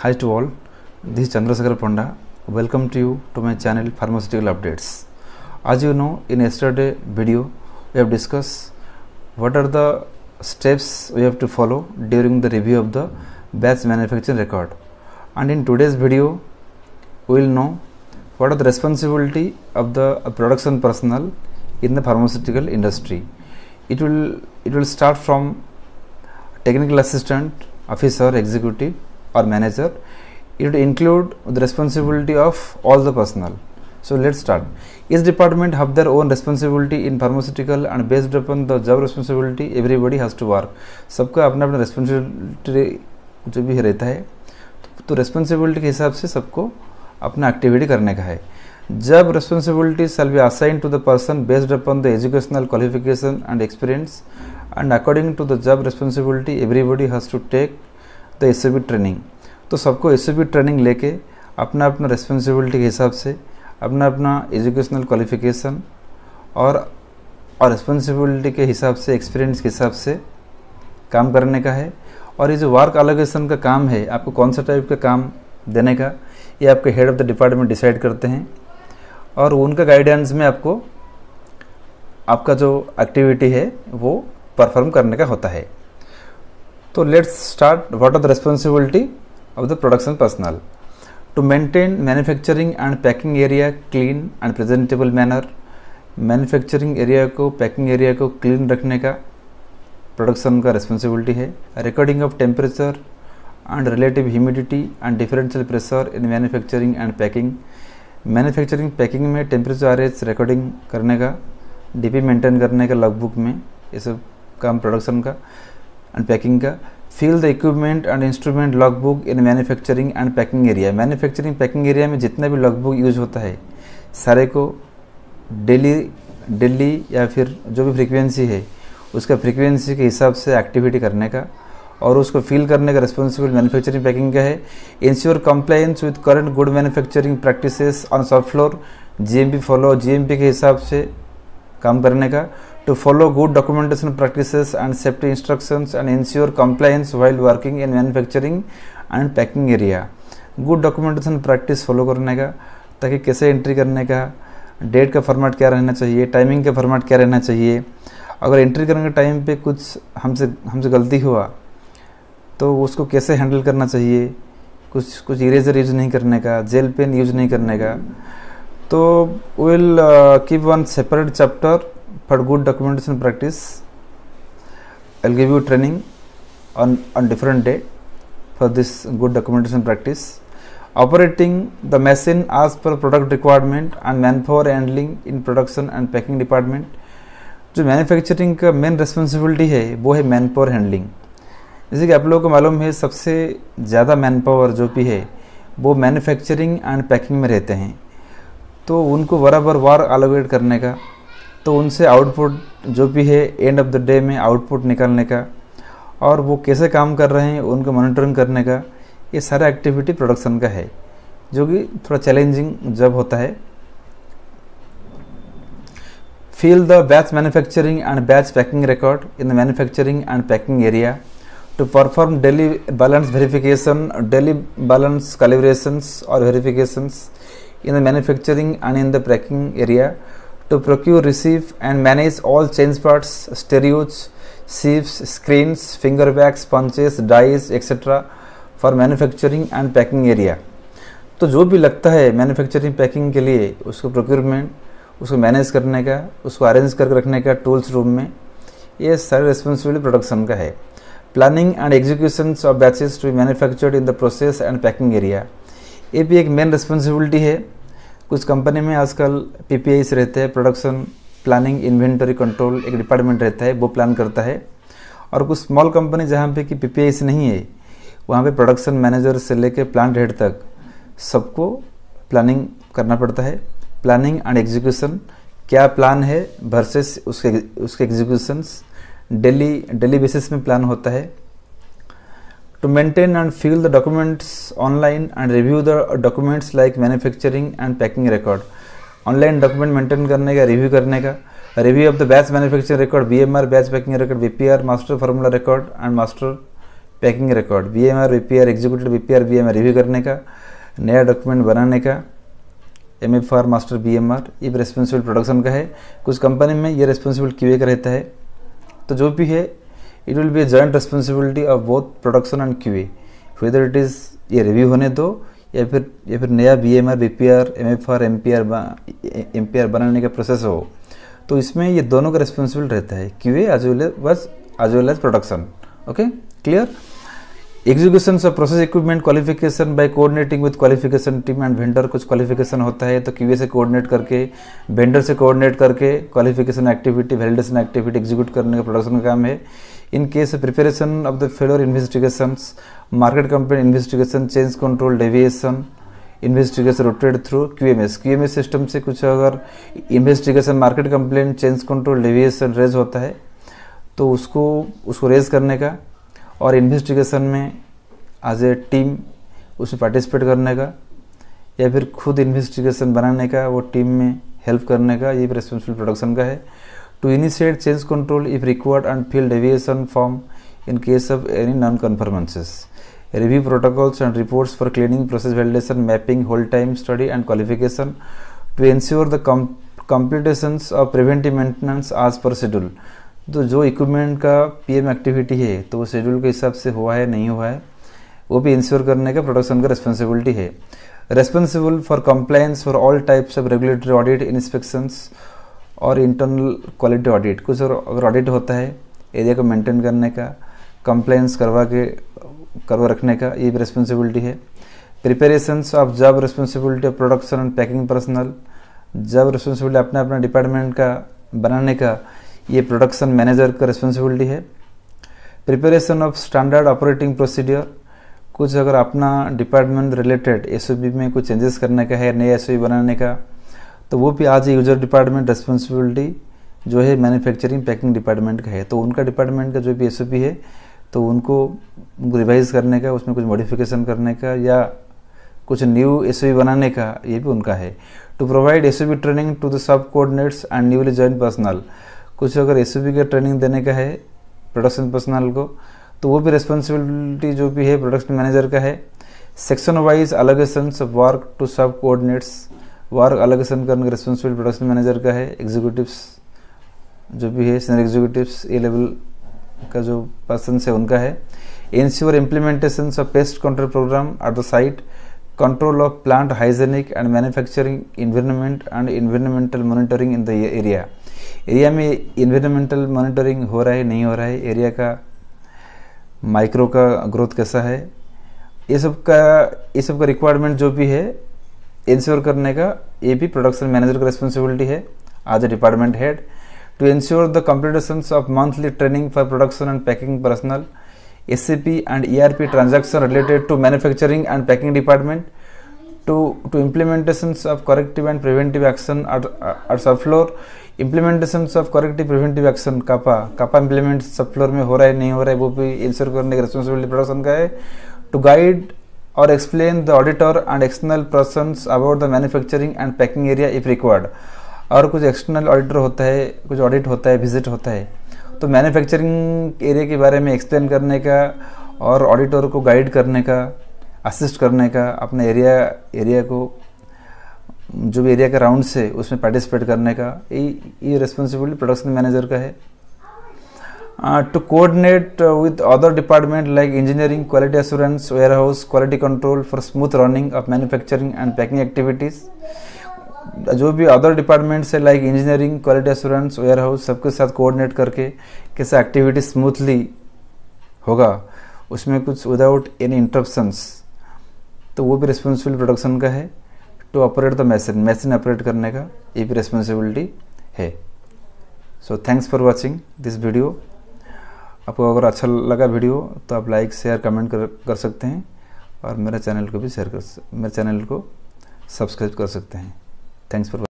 Hi to all, this is Chandrasekhar Panda. Welcome to you to my channel Pharmaceutical Updates. As you know, in yesterday video, we have discussed what are the steps we have to follow during the review of the batch manufacturing record. And in today's video, we will know what are the responsibility of the production personnel in the pharmaceutical industry. It will start from technical assistant, officer, executive or manager. It will include the responsibility of all the personnel. So let's start. Each department have their own responsibility in pharmaceutical and based upon the job responsibility everybody has to work. सबका अपना अपना responsibility जो भी रहता है, तो responsibility के हिसाब से सबको अपना activity करने का है. Job responsibility shall be assigned to the person based upon the educational qualification and experience, and according to the job responsibility everybody has to take the SOP training. तो सबको SOP ट्रेनिंग लेके अपना अपना responsibility के हिसाब से अपना अपना एजुकेशनल क्वालिफिकेशन और रिस्पॉन्सिबिलिटी के हिसाब से एक्सपीरियंस के हिसाब से काम करने का है. और ये जो वर्क एलोकेशन का काम है, आपको कौन सा टाइप का काम देने का, ये आपके head of the department decide करते हैं और उनका गाइडेंस में आपको आपका जो एक्टिविटी है वो परफॉर्म करने का होता है. तो let's start. What are the responsibility of the production personnel? To maintain manufacturing and packing area clean and presentable manner. Manufacturing area को, पैकिंग एरिया को क्लीन रखने का प्रोडक्शन का रिस्पॉन्सिबिलिटी है. Recording of temperature and relative humidity and differential pressure in manufacturing and packing. Manufacturing packing में temperature RH recording करने का, DP maintain करने का लॉगबुक में, ये सब काम प्रोडक्शन का एंड पैकिंग का. Fill the equipment and instrument logbook in manufacturing and packing area. Manufacturing packing area में जितना भी लॉगबुक यूज होता है सारे को डेली या फिर जो भी फ्रीक्वेंसी है उसका फ्रीक्वेंसी के हिसाब से एक्टिविटी करने का और उसको फिल करने का रिस्पॉन्सिबल मैन्युफैक्चरिंग पैकिंग का है. Ensure compliance with current good manufacturing practices on shop floor. GMP follow, GMP के हिसाब से काम करने का. To follow good documentation practices and safety instructions and ensure compliance while working in manufacturing and packing area. Good documentation practice follow करने का, ताकि कैसे एंट्री करने का, डेट का फॉर्मेट क्या रहना चाहिए, टाइमिंग का फॉर्मेट क्या रहना चाहिए. अगर एंट्री करने के टाइम पे कुछ हमसे गलती हुआ तो उसको कैसे हैंडल करना चाहिए. कुछ इरेजर यूज नहीं करने का, जेल पेन यूज नहीं करने का. तो will keep one separate chapter for good documentation practice. I'll give you training on different day for this good documentation practice. Operating the machine as per product requirement and manpower handling in production and packing department. जो manufacturing का main responsibility है वो है man power handling. जैसे कि आप लोगों को मालूम है सबसे ज़्यादा मैन पावर जो भी है वो मैन्युफैक्चरिंग एंड पैकिंग में रहते हैं. तो उनको बराबर वर्क एलोकेट करने का, तो उनसे आउटपुट जो भी है एंड ऑफ द डे में आउटपुट निकालने का और वो कैसे काम कर रहे हैं उनको मॉनिटरिंग करने का, ये सारा एक्टिविटी प्रोडक्शन का है जो कि थोड़ा चैलेंजिंग जॉब होता है. Fill the batch manufacturing and batch packing record in the manufacturing and packing area. To perform daily balance verification, daily balance calibrations और verifications in the manufacturing and in the packing area. To procure, receive and manage all change parts, stereos, sieves, screens, finger bags, punches, dies, etc. for manufacturing and packing area. तो जो भी लगता है manufacturing packing के लिए उसको procurement, उसको manage करने का, उसको अरेंज करके रखने का टूल्स रूम में, ये सारे रिस्पॉन्सिबिलिटी प्रोडक्शन का है. Planning and execution of batches to be manufactured in the process and packing area. ये भी एक मेन रिस्पॉन्सिबिलिटी है. कुछ कंपनी में आजकल PPIs रहते हैं, प्रोडक्शन प्लानिंग इन्वेंटरी कंट्रोल एक डिपार्टमेंट रहता है, वो प्लान करता है. और कुछ स्मॉल कंपनी जहाँ पे कि PPIs नहीं है वहाँ पे प्रोडक्शन मैनेजर से लेके प्लांट हेड तक सबको प्लानिंग करना पड़ता है. प्लानिंग एंड एग्जीक्यूशन, क्या प्लान है वर्सेस उसके एग्जीक्यूशंस डेली बेसिस में प्लान होता है. To maintain and fill the documents online and review the documents like manufacturing and packing record. Online document maintain करने का, रिव्यू करने का. Review of the batch manufacturing record, BMR batch packing record, BPR master formula record and master packing record, BMR BPR executed BPR BMR review करने का, नया document बनाने का, MFR master BMR, ये रेस्पॉन्सिबल प्रोडक्शन का है। कुछ कंपनी में ये रेस्पॉन्सिबल क्यूए का रहता है। तो जो भी है it will be a joint responsibility of both production and QA, whether it is ये रिव्यू होने दो या फिर नया बीएमआर बीपीआर एमएफआर एमपीआर बनाने का प्रोसेस हो। तो इसमें ये दोनों का रेस्पॉन्सिबल रहता है, QA as well as production. Okay, clear. Execution of process equipment qualification by coordinating with qualification team and vendor. कुछ क्वालिफिकेशन होता है तो क्यूए से कोऑर्डिनेट करके, वेंडर से कोऑर्डिनेट करके qualification activity, validation activity execute करने का प्रोडक्शन का काम है। In case preparation of the failure investigations, market complaint investigation, change control deviation investigation routed through QMS system से कुछ अगर investigation, market complaint, change control deviation raise होता है तो उसको रेज करने का और इन्वेस्टिगेशन में एज ए टीम उसमें पार्टिसिपेट करने का या फिर खुद इन्वेस्टिगेशन बनाने का, वो टीम में हेल्प करने का, ये रेस्पॉन्सिबल प्रोडक्शन का है। To initiate change control if required and fill deviation form in case of any non conformances, review protocols and reports for cleaning, process validation, mapping, hold time study and qualification to ensure the completions of preventive maintenance as per schedule. तो जो equipment का PM activity है तो वो schedule के हिसाब से हुआ है नहीं हुआ है वो भी इंश्योर करने का प्रोडक्शन का रिस्पॉन्सिबिलिटी है। Responsible for compliance for all types of regulatory audit, inspections और इंटरनल क्वालिटी ऑडिट। कुछ अगर ऑडिट होता है एरिया को मेंटेन करने का, कंप्लायंस करवा रखने का, ये भी रिस्पॉन्सिबिलिटी है। Preparations of job responsibility of production and packing personal, job responsibility अपना डिपार्टमेंट का बनाने का, ये प्रोडक्शन मैनेजर का रिस्पॉन्सिबिलिटी है। Preparation of standard operating procedure, कुछ अगर अपना डिपार्टमेंट रिलेटेड एसओपी में कुछ चेंजेस करने का है, नया एसओपी बनाने का, तो वो भी आज यूजर डिपार्टमेंट रिस्पॉन्सिबिलिटी जो है मैन्युफैक्चरिंग पैकिंग डिपार्टमेंट का है। तो उनका डिपार्टमेंट का जो भी एसओपी है तो उनको रिवाइज करने का, उसमें कुछ मॉडिफिकेशन करने का या कुछ न्यू एसओपी बनाने का, ये भी उनका है। To provide SOP training to the sub coordinates and newly join personnel, कुछ अगर एसओपी का ट्रेनिंग देने का है प्रोडक्शन पर्सनल को तो वो भी रिस्पॉन्सिबिलिटी जो भी है प्रोडक्शन मैनेजर का है। Section wise allocations of work to sub coordinates, work allocation करने का रिस्पॉन्सिबिलिटी प्रोडक्शन मैनेजर का है। एग्जीक्यूटिव्स जो भी है, सीनियर एग्जीक्यूटिव्स ए लेवल का जो पर्सन है उनका है। Ensure implementation of pest control programme at the site, control of plant hygienic and manufacturing environment and environmental monitoring in the area में इन्वायरमेंटल मॉनिटरिंग हो रहा है नहीं हो रहा है, एरिया का माइक्रो का ग्रोथ कैसा है, ये सब का रिक्वायरमेंट जो भी है इंश्योर करने का, ये भी प्रोडक्शन मैनेजर का रिस्पॉन्सिबिलिटी है as a department head. To ensure the completions of monthly training for production and packing personnel, SAP and ERP transaction related to manufacturing and packing department, to implementations of corrective and preventive action at sub floor, implementations of corrective preventive action CAPA implement सब floor में हो रहा है नहीं हो रहा है वो भी इंश्योर करने की रिस्पॉन्सिबिलिटी प्रोडक्शन का है। टू गाइड और explain the auditor and external persons about the manufacturing and packing area if required, और कुछ एक्सटर्नल ऑडिटर होता है, कुछ ऑडिट होता है, विजिट होता है, तो मैन्युफैक्चरिंग एरिया के बारे में एक्सप्लेन करने का और ऑडिटर को गाइड करने का, असिस्ट करने का, अपने एरिया को जो भी एरिया का राउंड से उसमें पार्टिसिपेट करने का, ये रिस्पॉन्सिबिलिटी प्रोडक्शन मैनेजर का है। To coordinate with other department like engineering, quality assurance, warehouse, quality control for smooth running of manufacturing and packing activities, जो भी अदर डिपार्टमेंट से like engineering, quality assurance, warehouse, सबके साथ coordinate करके कैसा activity smoothly होगा, उसमें कुछ विदाउट एनी इंटरप्शंस, तो वो भी रिस्पॉन्सिबिलिटी प्रोडक्शन का है। To operate the machine operate करने का, ये भी रिस्पॉन्सिबिलिटी है। So thanks for watching this video. आपको अगर अच्छा लगा वीडियो तो आप लाइक शेयर कमेंट कर सकते हैं और मेरे चैनल को भी मेरे चैनल को सब्सक्राइब कर सकते हैं। Thanks for